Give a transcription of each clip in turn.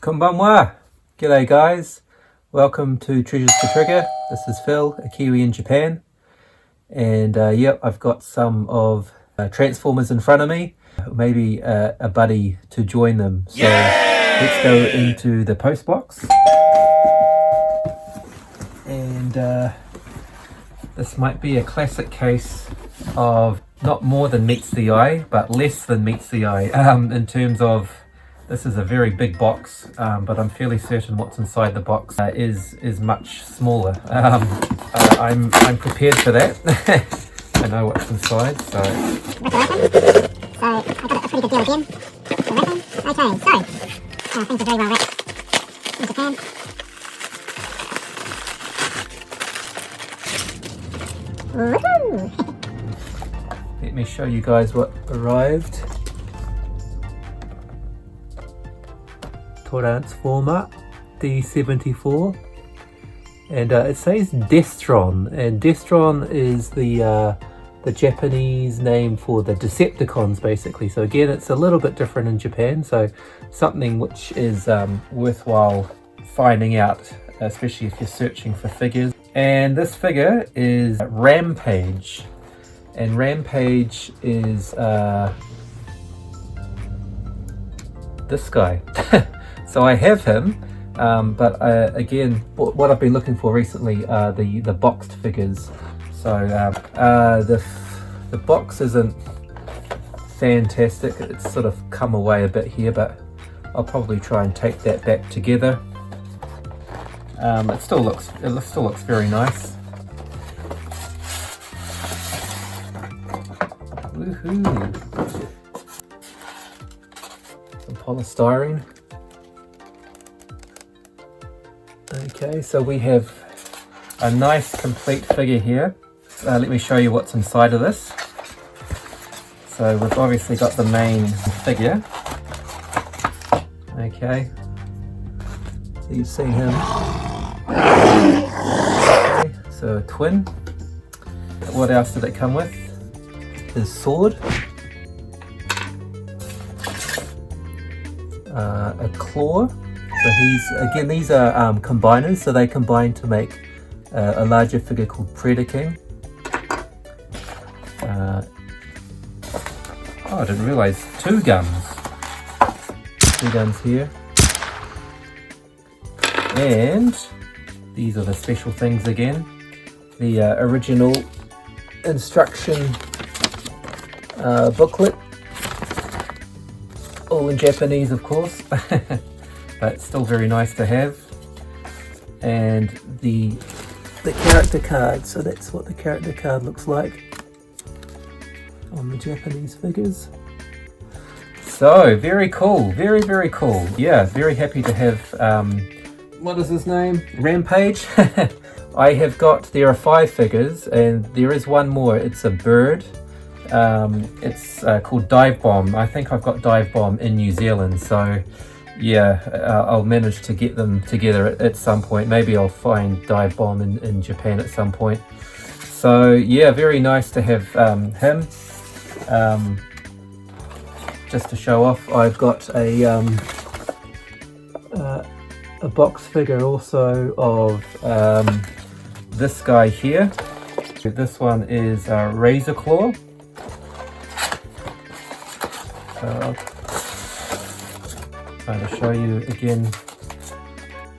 Konbanwa! G'day guys, welcome to Treasures to Trigger. This is Phil, a Kiwi in Japan. And yep, I've got some of Transformers in front of me. Maybe a buddy to join them. So let's go into the post box. And this might be a classic case of not more than meets the eye, but less than meets the eye in terms of this is a very big box, but I'm fairly certain what's inside the box is much smaller. I'm prepared for that. I know what's inside, so. So I got a pretty good deal again. The wrapping. Okay, so things are very well wrapped in Japan. Woohoo! Let me show you guys what arrived. Transformer D74, and it says Destron, and Destron is the Japanese name for the Decepticons, basically. So again, it's a little bit different in Japan, so something which is worthwhile finding out, especially if you're searching for figures. And this figure is Rampage, and Rampage is this guy. So I have him, but again, what I've been looking for recently are the boxed figures. So the box isn't fantastic. It's sort of come away a bit here, but I'll probably try and take that back together. It still looks very nice. Woohoo! Some polystyrene. Okay, so we have a nice complete figure here. Let me show you what's inside of this. So we've obviously got the main figure. Okay, so you see him. Okay, so a twin. What else did it come with? His sword. A claw. So these are combiners, so they combine to make a larger figure called Predaking. I didn't realise two guns here. And these are the special things again. The original instruction booklet, all in Japanese of course. But still very nice to have. And the character card, so that's what the character card looks like on the Japanese figures. So very cool, very cool. Yeah, very happy to have what is his name? Rampage. There are 5 figures, and there is one more. It's a bird. It's called Dive Bomb. I think I've got Dive Bomb in New Zealand, so yeah, I'll manage to get them together at some point. Maybe I'll find Dive Bomb in Japan at some point. So yeah, very nice to have him. Just to show off, I've got a box figure also of this guy here. This one is Razor Claw. Trying to show you again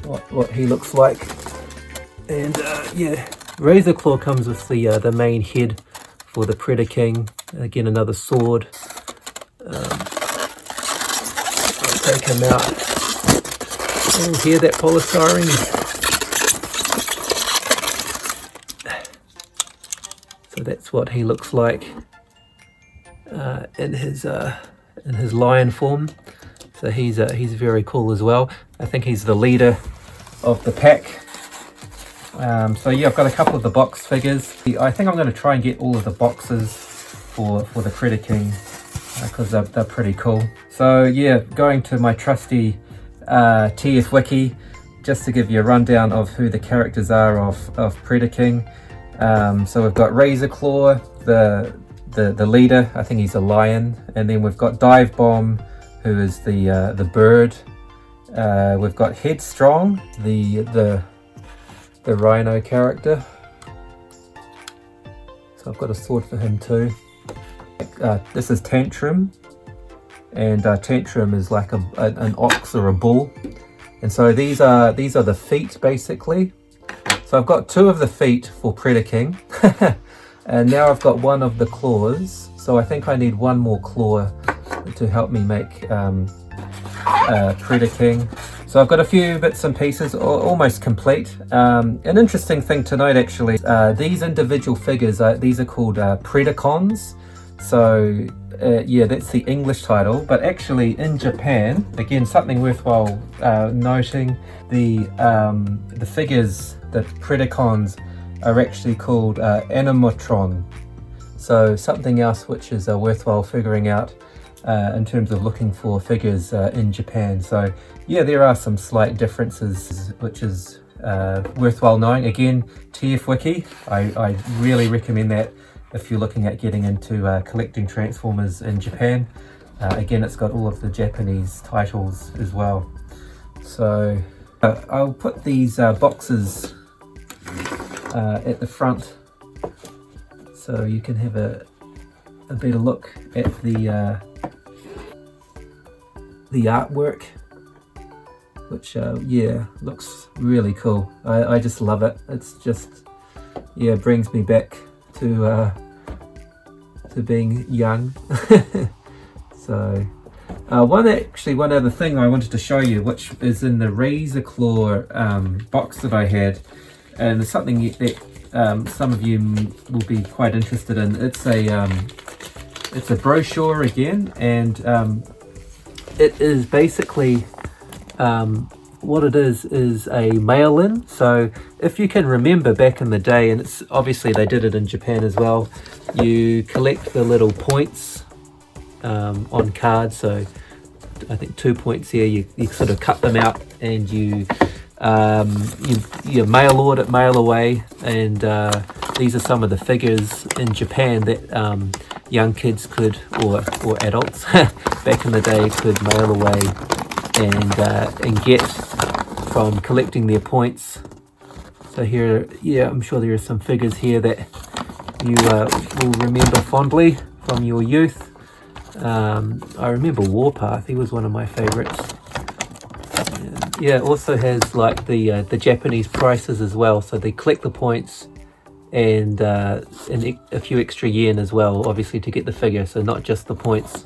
what he looks like. And yeah, Razor Claw comes with the main head for the Predaking. Again, another sword. I'll take him out. Oh, hear that polystyrene? So that's what he looks like in his lion form. So he's very cool as well. I think he's the leader of the pack. So yeah, I've got a couple of the box figures. I think I'm going to try and get all of the boxes for the Predaking because they're pretty cool. So yeah, going to my trusty TF Wiki just to give you a rundown of who the characters are of Predaking. So we've got Razor Claw, the leader. I think he's a lion, and then we've got Dive Bomb, who is the bird, We've got Headstrong, the rhino character. So I've got a sword for him too. This is Tantrum, and Tantrum is like an ox or a bull. And so these are the feet basically. So I've got 2 of the feet for Predaking, and now I've got 1 of the claws. So I think I need 1 more claw to help me make Predaking. So I've got a few bits and pieces almost complete. An interesting thing to note actually, these individual figures, these are called Predacons. So yeah, that's the English title, but actually in Japan, again something worthwhile noting, the figures, the Predacons, are actually called Animatron. So something else which is worthwhile figuring out in terms of looking for figures in Japan. So yeah, there are some slight differences which is worthwhile knowing. Again, TF Wiki, I really recommend that if you're looking at getting into collecting Transformers in Japan. Again, it's got all of the Japanese titles as well. So I'll put these boxes at the front so you can have a better look at the artwork, which yeah, looks really cool. I just love it. It's just, yeah, brings me back to being young. So one other thing I wanted to show you, which is in the Razor Claw box that I had, and it's something that some of you will be quite interested in. It's a brochure again, and it is basically what it is a mail-in. So if you can remember back in the day, and it's obviously they did it in Japan as well, you collect the little points on cards. So I think 2 points here, you sort of cut them out and you mail order, mail away, and these are some of the figures in Japan that young kids could, or adults back in the day, could mail away and get from collecting their points. So here, yeah, I'm sure there are some figures here that you will remember fondly from your youth. I remember Warpath, he was one of my favorites. Yeah, it also has like the Japanese prices as well, so they collect the points and a few extra yen as well, obviously, to get the figure, so not just the points.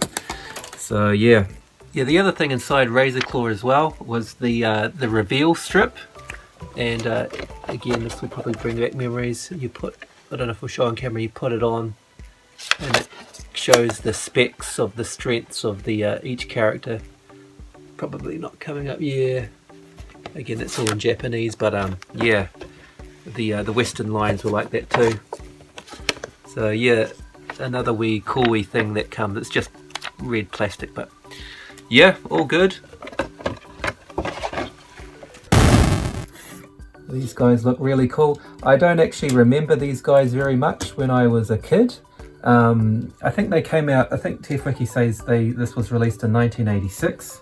So yeah, the other thing inside Razor Claw as well was the reveal strip, and again, this will probably bring back memories. You put, I don't know if we'll show on camera, you put it on and it shows the specs of the strengths of the each character. Probably not coming up, yeah. Again, it's all in Japanese, but yeah, the Western lines were like that too. So yeah, another wee cool wee thing that comes. It's just red plastic, but yeah, all good. These guys look really cool. I don't actually remember these guys very much when I was a kid. I think they came out, I think TF Wiki says this was released in 1986.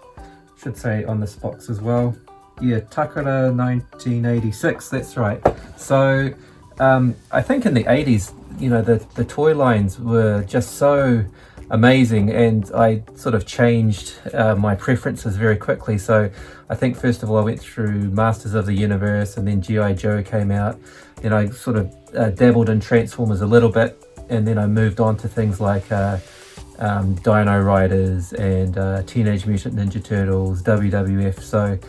Should say on this box as well. Yeah, Takara 1986, that's right. So I think in the 80s, you know, the toy lines were just so amazing, and I sort of changed my preferences very quickly. So I think first of all I went through Masters of the Universe, and then G.I.Joe came out. Then I sort of dabbled in Transformers a little bit, and then I moved on to things like Dino Riders and Teenage Mutant Ninja Turtles, WWF. So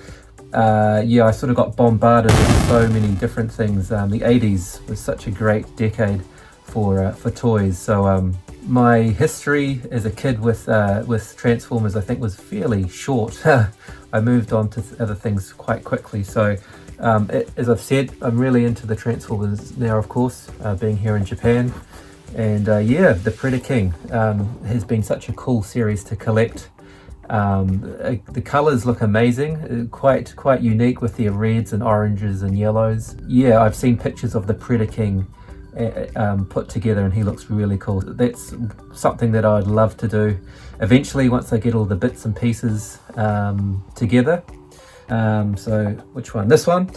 yeah, I sort of got bombarded with so many different things. The 80s was such a great decade for toys. So my history as a kid with Transformers, I think, was fairly short. I moved on to other things quite quickly. So as I've said, I'm really into the Transformers now, of course, being here in Japan. And yeah, the Predaking has been such a cool series to collect. The colours look amazing, quite unique with their reds and oranges and yellows. Yeah, I've seen pictures of the Predaking put together, and he looks really cool. That's something that I'd love to do eventually once I get all the bits and pieces together. So which one? This one.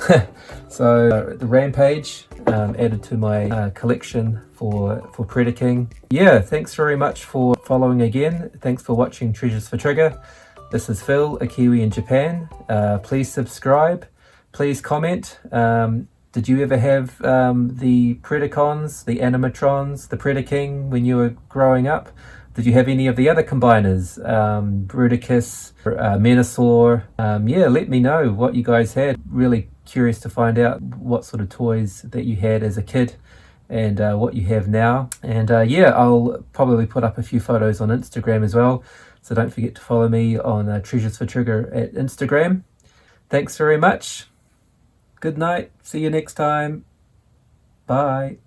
So the Rampage added to my collection for Predaking. Yeah, thanks very much for following again. Thanks for watching Treasures for Trigger. This is Phil, a Kiwi in Japan. Please subscribe. Please comment. Did you ever have the Predacons, the Animatrons, the Predaking when you were growing up? Did you have any of the other combiners? Bruticus, Menasor? Yeah, let me know what you guys had. Really curious to find out what sort of toys that you had as a kid and what you have now. And yeah, I'll probably put up a few photos on Instagram as well. So don't forget to follow me on Treasures for Trigger at Instagram. Thanks very much. Good night. See you next time. Bye.